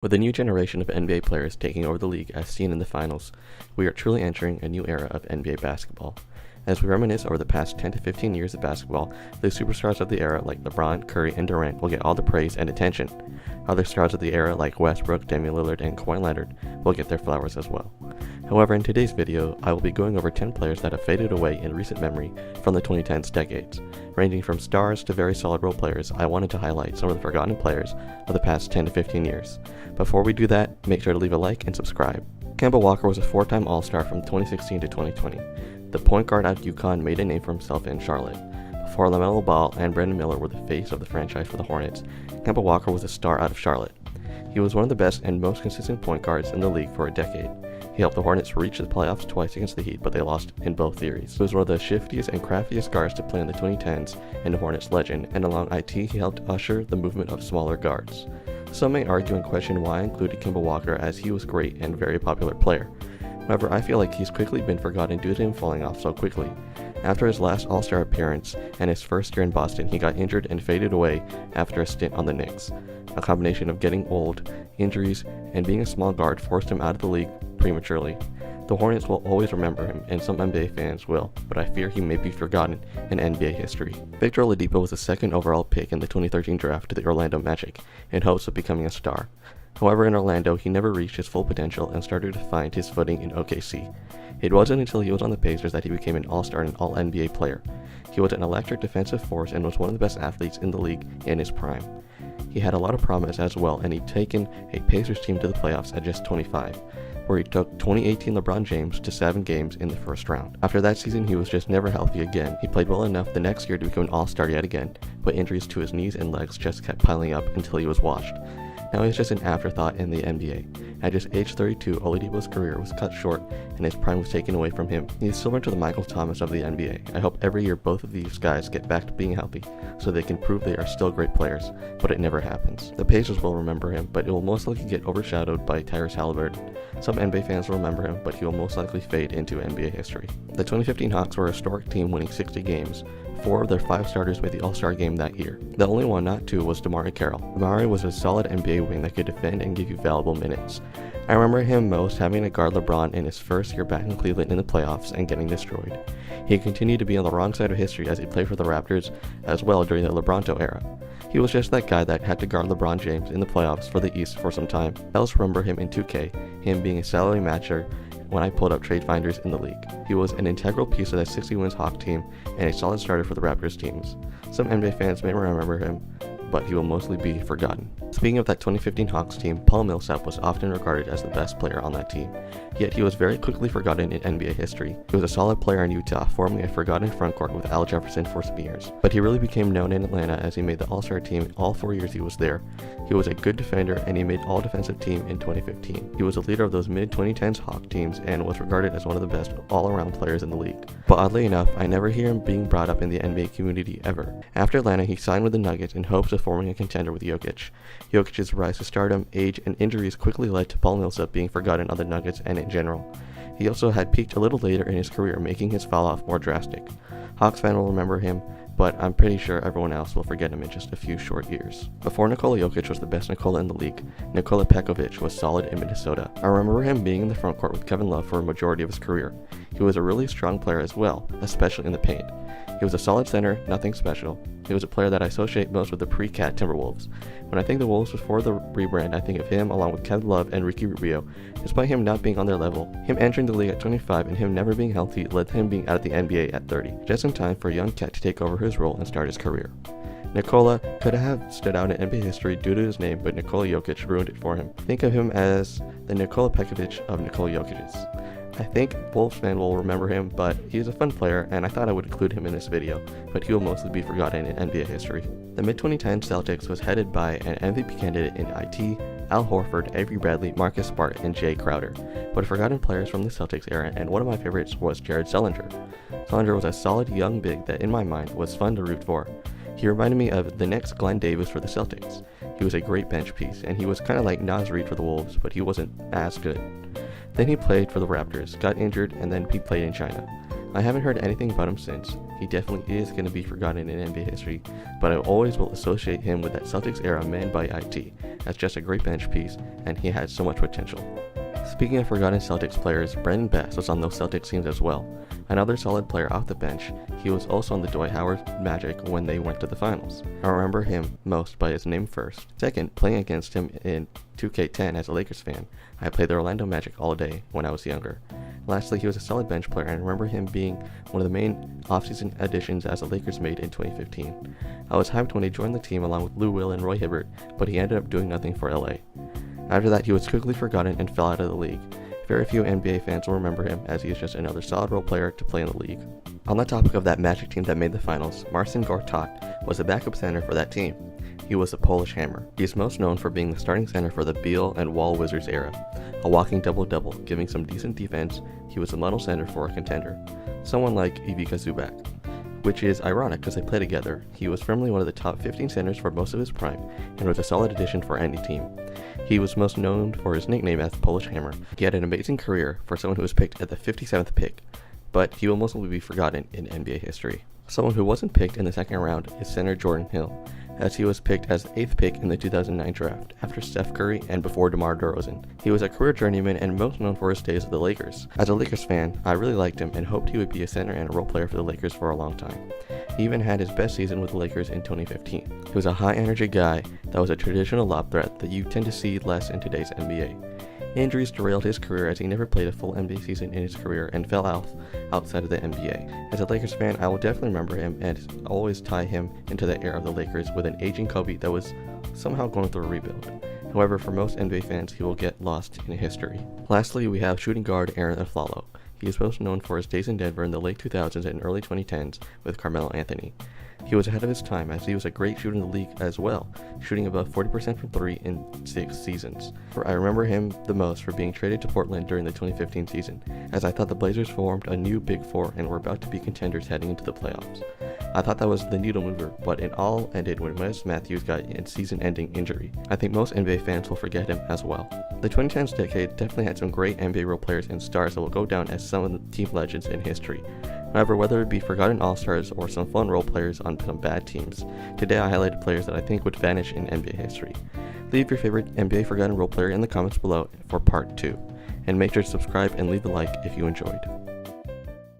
With a new generation of NBA players taking over the league as seen in the finals, we are truly entering a new era of NBA basketball. As we reminisce over the past 10 to 15 years of basketball, the superstars of the era like LeBron, Curry, and Durant will get all the praise and attention. Other stars of the era like Westbrook, Damian Lillard, and Kawhi Leonard will get their flowers as well. However, in today's video, I will be going over 10 players that have faded away in recent memory from the 2010s decades. Ranging from stars to very solid role players, I wanted to highlight some of the forgotten players of the past 10 to 15 years. Before we do that, make sure to leave a like and subscribe. Kemba Walker was a four-time All-Star from 2016 to 2020. The point guard out of UConn made a name for himself in Charlotte. Before LaMelo Ball and Brandon Miller were the face of the franchise for the Hornets, Kemba Walker was a star out of Charlotte. He was one of the best and most consistent point guards in the league for a decade. He helped the Hornets reach the playoffs twice against the Heat, but they lost in both series. He was one of the shiftiest and craftiest guards to play in the 2010s and the Hornets legend, and along IT he helped usher the movement of smaller guards. Some may argue and question why I included Kemba Walker, as he was great and very popular player. However, I feel like he's quickly been forgotten due to him falling off so quickly. After his last All-Star appearance and his first year in Boston, he got injured and faded away after a stint on the Knicks. A combination of getting old, injuries, and being a small guard forced him out of the league prematurely. The Hornets will always remember him, and some NBA fans will, but I fear he may be forgotten in NBA history. Victor Oladipo was the second overall pick in the 2013 draft to the Orlando Magic, in hopes of becoming a star. However, in Orlando, he never reached his full potential and started to find his footing in OKC. It wasn't until he was on the Pacers that he became an All-Star and an All-NBA player. He was an electric defensive force and was one of the best athletes in the league in his prime. He had a lot of promise as well, and he'd taken a Pacers team to the playoffs at just 25, where he took 2018 LeBron James to 7 games in the first round. After that season, he was just never healthy again. He played well enough the next year to become an All-Star yet again, but injuries to his knees and legs just kept piling up until he was washed. Now he's just an afterthought in the NBA. At just age 32, Oladipo's career was cut short and his prime was taken away from him. He's similar to the Michael Thomas of the NBA. I hope every year both of these guys get back to being healthy so they can prove they are still great players, but it never happens. The Pacers will remember him, but it will most likely get overshadowed by Tyrese Halliburton. Some NBA fans will remember him, but he will most likely fade into NBA history. The 2015 Hawks were a historic team, winning 60 games. 4 of their 5 starters made the All-Star game that year. The only one not to was DeMarre Carroll. DeMarre was a solid NBA wing that could defend and give you valuable minutes. I remember him most having to guard LeBron in his first year back in Cleveland in the playoffs and getting destroyed. He continued to be on the wrong side of history as he played for the Raptors as well during the LeBronto era. He was just that guy that had to guard LeBron James in the playoffs for the East for some time. I also remember him in 2K, him being a salary matcher when I pulled up trade finders in the league. He was an integral piece of that 60-wins Hawk team and a solid starter for the Raptors teams. Some NBA fans may remember him, but he will mostly be forgotten. Speaking of that 2015 Hawks team, Paul Millsap was often regarded as the best player on that team, yet he was very quickly forgotten in NBA history. He was a solid player in Utah, forming a forgotten frontcourt with Al Jefferson for some years, but he really became known in Atlanta as he made the All-Star team all 4 years he was there. He was a good defender and he made All-Defensive team in 2015. He was a leader of those mid-2010s Hawk teams and was regarded as one of the best all-around players in the league. But oddly enough, I never hear him being brought up in the NBA community ever. After Atlanta, he signed with the Nuggets in hopes of forming a contender with Jokic. Jokic's rise to stardom, age, and injuries quickly led to Paul Millsap being forgotten on the Nuggets and in general. He also had peaked a little later in his career, making his fall-off more drastic. Hawks fans will remember him, but I'm pretty sure everyone else will forget him in just a few short years. Before Nikola Jokic was the best Nikola in the league, Nikola Pekovic was solid in Minnesota. I remember him being in the frontcourt with Kevin Love for a majority of his career. He was a really strong player as well, especially in the paint. He was a solid center, nothing special. He was a player that I associate most with the pre-Cat Timberwolves. When I think the Wolves before the rebrand, I think of him along with Kevin Love and Ricky Rubio. Despite him not being on their level, him entering the league at 25 and him never being healthy led to him being out of the NBA at 30, just in time for a young Cat to take over his role and start his career. Nikola could have stood out in NBA history due to his name, but Nikola Jokic ruined it for him. Think of him as the Nikola Pekovic of Nikola Jokic's. I think Wolves fans will remember him, but he's a fun player and I thought I would include him in this video, but he will mostly be forgotten in NBA history. The mid-2010 Celtics was headed by an MVP candidate in IT, Al Horford, Avery Bradley, Marcus Smart, and Jay Crowder, but forgotten players from the Celtics era, and one of my favorites was Jared Sullinger. Sullinger was a solid young big that in my mind was fun to root for. He reminded me of the next Glenn Davis for the Celtics. He was a great bench piece, and he was kind of like Naz Reid for the Wolves, but he wasn't as good. Then he played for the Raptors, got injured, and then he played in China. I haven't heard anything about him since. he definitely is going to be forgotten in NBA history, but I always will associate him with that Celtics era man by IT as just a great bench piece, and he had so much potential. Speaking of forgotten Celtics players, Brandon Bass was on those Celtics teams as well. Another solid player off the bench, he was also on the Dwight Howard Magic when they went to the finals. I remember him most by his name first. Second, playing against him in 2K10 as a Lakers fan. I played the Orlando Magic all day when I was younger. Lastly, he was a solid bench player, and I remember him being one of the main offseason additions as the Lakers made in 2015. I was hyped when he joined the team along with Lou Will and Roy Hibbert, but he ended up doing nothing for LA. After that, he was quickly forgotten and fell out of the league. Very few NBA fans will remember him, as he is just another solid role player to play in the league. On the topic of that Magic team that made the finals, Marcin Gortat was the backup center for that team. He was a Polish hammer. He is most known for being the starting center for the Beal and Wall Wizards era, a walking double-double, giving some decent defense. He was a model center for a contender, someone like Ivica Zubac, which is ironic because they play together. He was firmly one of the top 15 centers for most of his prime, and was a solid addition for any team. He was most known for his nickname as Polish Hammer. He had an amazing career for someone who was picked at the 57th pick, but he will mostly be forgotten in NBA history. Someone who wasn't picked in the second round is center Jordan Hill, as he was picked as the 8th pick in the 2009 draft, after Steph Curry and before DeMarre DeRozan. He was a career journeyman and most known for his days with the Lakers. As a Lakers fan, I really liked him and hoped he would be a center and a role player for the Lakers for a long time. He even had his best season with the Lakers in 2015. He was a high-energy guy that was a traditional lob threat that you tend to see less in today's NBA. Injuries derailed his career as he never played a full NBA season in his career and fell out outside of the NBA. As a Lakers fan, I will definitely remember him and always tie him into the era of the Lakers with an aging Kobe that was somehow going through a rebuild. However, for most NBA fans, he will get lost in history. Lastly, we have shooting guard Arron Afflalo. He is most known for his days in Denver in the late 2000s and early 2010s with Carmelo Anthony. He was ahead of his time as he was a great shooter in the league as well, shooting above 40% from 3 in 6 seasons. I remember him the most for being traded to Portland during the 2015 season, as I thought the Blazers formed a new Big Four and were about to be contenders heading into the playoffs. I thought that was the needle mover, but it all ended when Wes Matthews got a season-ending injury. I think most NBA fans will forget him as well. The 2010s decade definitely had some great NBA role players and stars that will go down as some of the team legends in history. However, whether it be forgotten all-stars or some fun role players on some bad teams, today I highlighted players that I think would vanish in NBA history. Leave your favorite NBA forgotten role player in the comments below for part 2, and make sure to subscribe and leave a like if you enjoyed.